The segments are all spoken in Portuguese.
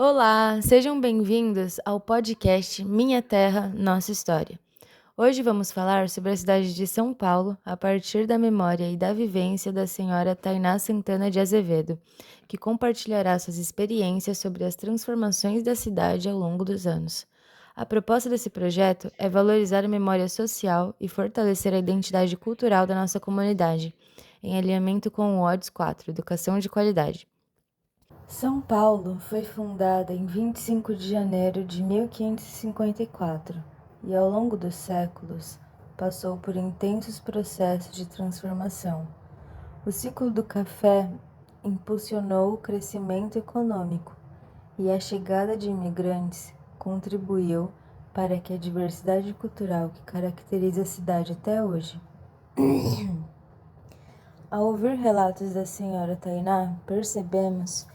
Olá, sejam bem-vindos ao podcast Minha Terra, Nossa História. Hoje vamos falar sobre a cidade de São Paulo a partir da memória e da vivência da senhora Tainá Santana de Azevedo, que compartilhará suas experiências sobre as transformações da cidade ao longo dos anos. A proposta desse projeto é valorizar a memória social e fortalecer a identidade cultural da nossa comunidade, em alinhamento com o ODS 4, Educação de Qualidade. São Paulo foi fundada em 25 de janeiro de 1554 e, ao longo dos séculos, passou por intensos processos de transformação. O ciclo do café impulsionou o crescimento econômico e a chegada de imigrantes contribuiu para que a diversidade cultural que caracteriza a cidade até hoje. Ao ouvir relatos da senhora Tainá, percebemos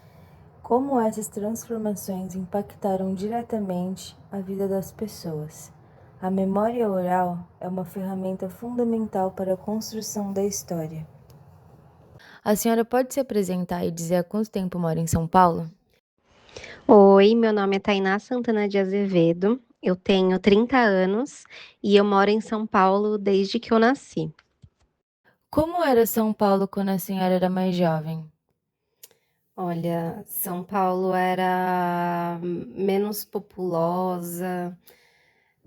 como essas transformações impactaram diretamente a vida das pessoas. A memória oral é uma ferramenta fundamental para a construção da história. A senhora pode se apresentar e dizer há quanto tempo mora em São Paulo? Oi, meu nome é Tainá Santana de Azevedo, eu tenho 30 anos e eu moro em São Paulo desde que eu nasci. Como era São Paulo quando a senhora era mais jovem? Olha, São Paulo era menos populosa,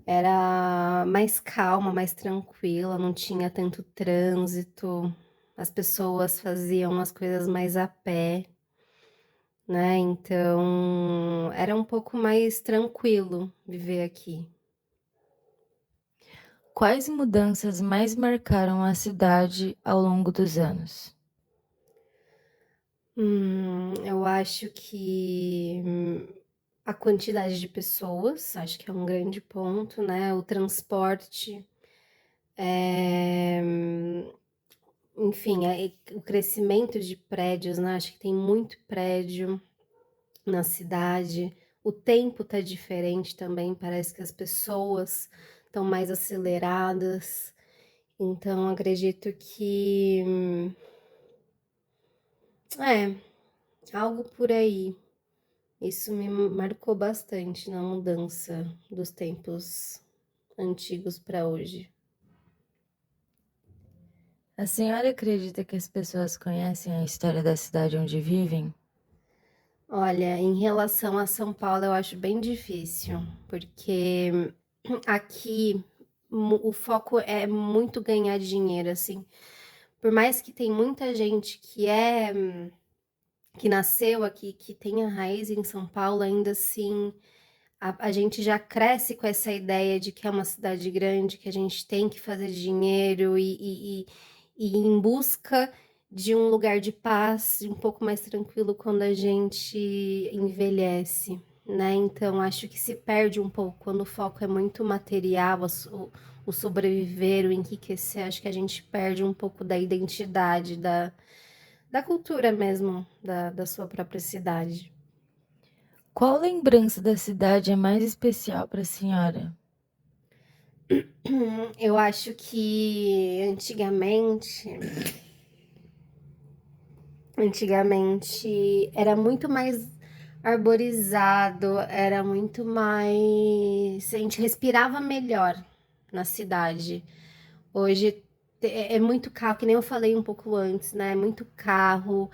era mais calma, mais tranquila, não tinha tanto trânsito, as pessoas faziam as coisas mais a pé, né? Então era um pouco mais tranquilo viver aqui. Quais mudanças mais marcaram a cidade ao longo dos anos? Eu acho que a quantidade de pessoas, acho que é um grande ponto, né? O transporte, enfim, o crescimento de prédios, né? Acho que tem muito prédio na cidade. O tempo tá diferente também, parece que as pessoas estão mais aceleradas. Então, acredito que é algo por aí. Isso me marcou bastante na mudança dos tempos antigos para hoje. A senhora acredita que as pessoas conhecem a história da cidade onde vivem? Olha, em relação a São Paulo, eu acho bem difícil, porque aqui o foco é muito ganhar dinheiro, assim. Por mais que tem muita gente que nasceu aqui, que tenha raiz em São Paulo, ainda assim a gente já cresce com essa ideia de que é uma cidade grande, que a gente tem que fazer dinheiro e ir em busca de um lugar de paz, de um pouco mais tranquilo quando a gente envelhece, né? Então acho que se perde um pouco quando o foco é muito material, o sobreviver, o enriquecer, acho que a gente perde um pouco da identidade, da cultura mesmo, da sua própria cidade. Qual lembrança da cidade é mais especial para a senhora? Eu acho que antigamente era muito mais arborizado, era muito mais, a gente respirava melhor na cidade. Hoje é muito carro, que nem eu falei um pouco antes, né? É muito carro,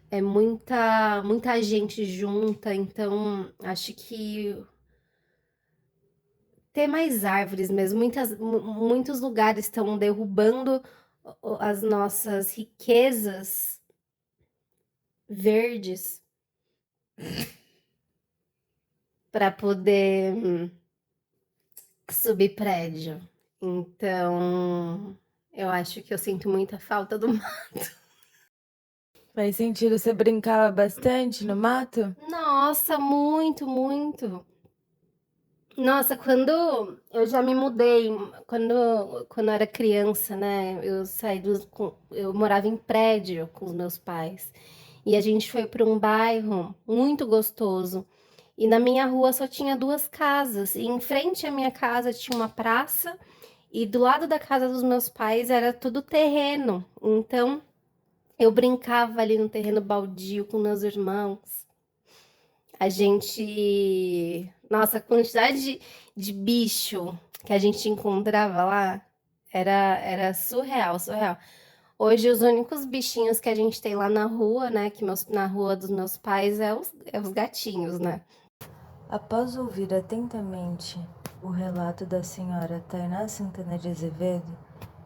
é muita gente junta, então acho que ter mais árvores mesmo. Muitos lugares estão derrubando as nossas riquezas verdes para poder subir prédio. Então, eu acho que eu sinto muita falta do mar. Faz sentido, você brincava bastante no mato? Nossa, muito, muito. Nossa, quando eu já me mudei, quando eu era criança, né? Eu morava em prédio com os meus pais. E a gente foi para um bairro muito gostoso. E na minha rua só tinha duas casas. E em frente à minha casa tinha uma praça. E do lado da casa dos meus pais era tudo terreno. Então eu brincava ali no terreno baldio com meus irmãos. A gente nossa, a quantidade de bicho que a gente encontrava lá era surreal, surreal. Hoje os únicos bichinhos que a gente tem lá na rua, né, que na rua dos meus pais é os gatinhos, né. Após ouvir atentamente o relato da senhora Tainá Santana de Azevedo,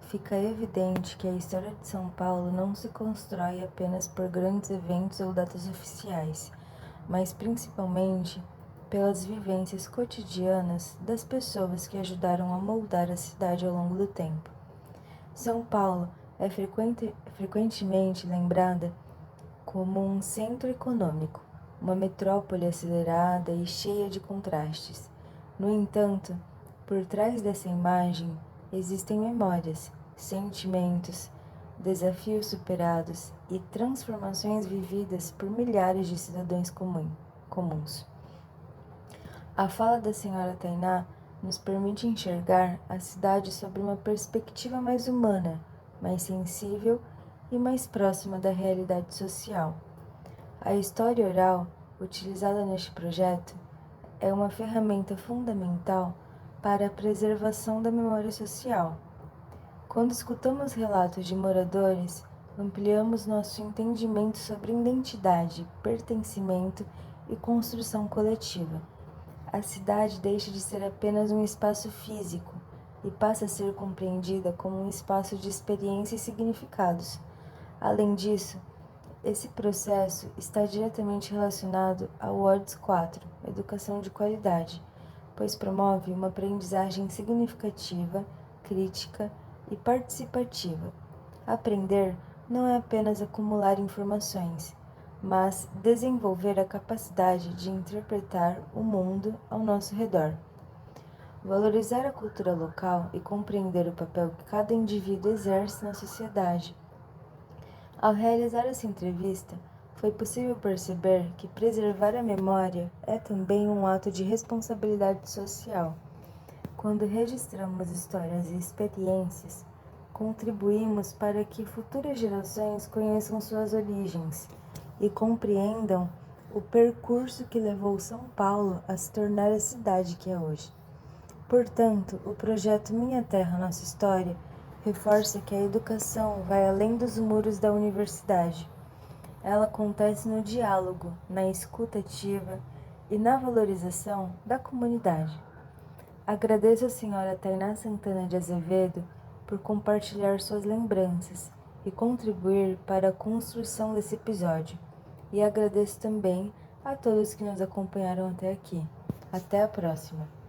fica evidente que a história de São Paulo não se constrói apenas por grandes eventos ou datas oficiais, mas principalmente pelas vivências cotidianas das pessoas que ajudaram a moldar a cidade ao longo do tempo. São Paulo é frequentemente lembrada como um centro econômico, uma metrópole acelerada e cheia de contrastes. No entanto, por trás dessa imagem existem memórias, sentimentos, desafios superados e transformações vividas por milhares de cidadãos comuns. A fala da senhora Tainá nos permite enxergar a cidade sob uma perspectiva mais humana, mais sensível e mais próxima da realidade social. A história oral, utilizada neste projeto, é uma ferramenta fundamental para a preservação da memória social. Quando escutamos relatos de moradores, ampliamos nosso entendimento sobre identidade, pertencimento e construção coletiva. A cidade deixa de ser apenas um espaço físico e passa a ser compreendida como um espaço de experiência e significados. Além disso, esse processo está diretamente relacionado ao WORDS 4, Educação de Qualidade, pois promove uma aprendizagem significativa, crítica e participativa. Aprender não é apenas acumular informações, mas desenvolver a capacidade de interpretar o mundo ao nosso redor. Valorizar a cultura local e compreender o papel que cada indivíduo exerce na sociedade. Ao realizar essa entrevista, foi possível perceber que preservar a memória é também um ato de responsabilidade social. Quando registramos histórias e experiências, contribuímos para que futuras gerações conheçam suas origens e compreendam o percurso que levou São Paulo a se tornar a cidade que é hoje. Portanto, o projeto Minha Terra, Nossa História reforça que a educação vai além dos muros da universidade. Ela acontece no diálogo, na escuta ativa e na valorização da comunidade. Agradeço a senhora Tainá Santana de Azevedo por compartilhar suas lembranças e contribuir para a construção desse episódio. E agradeço também a todos que nos acompanharam até aqui. Até a próxima!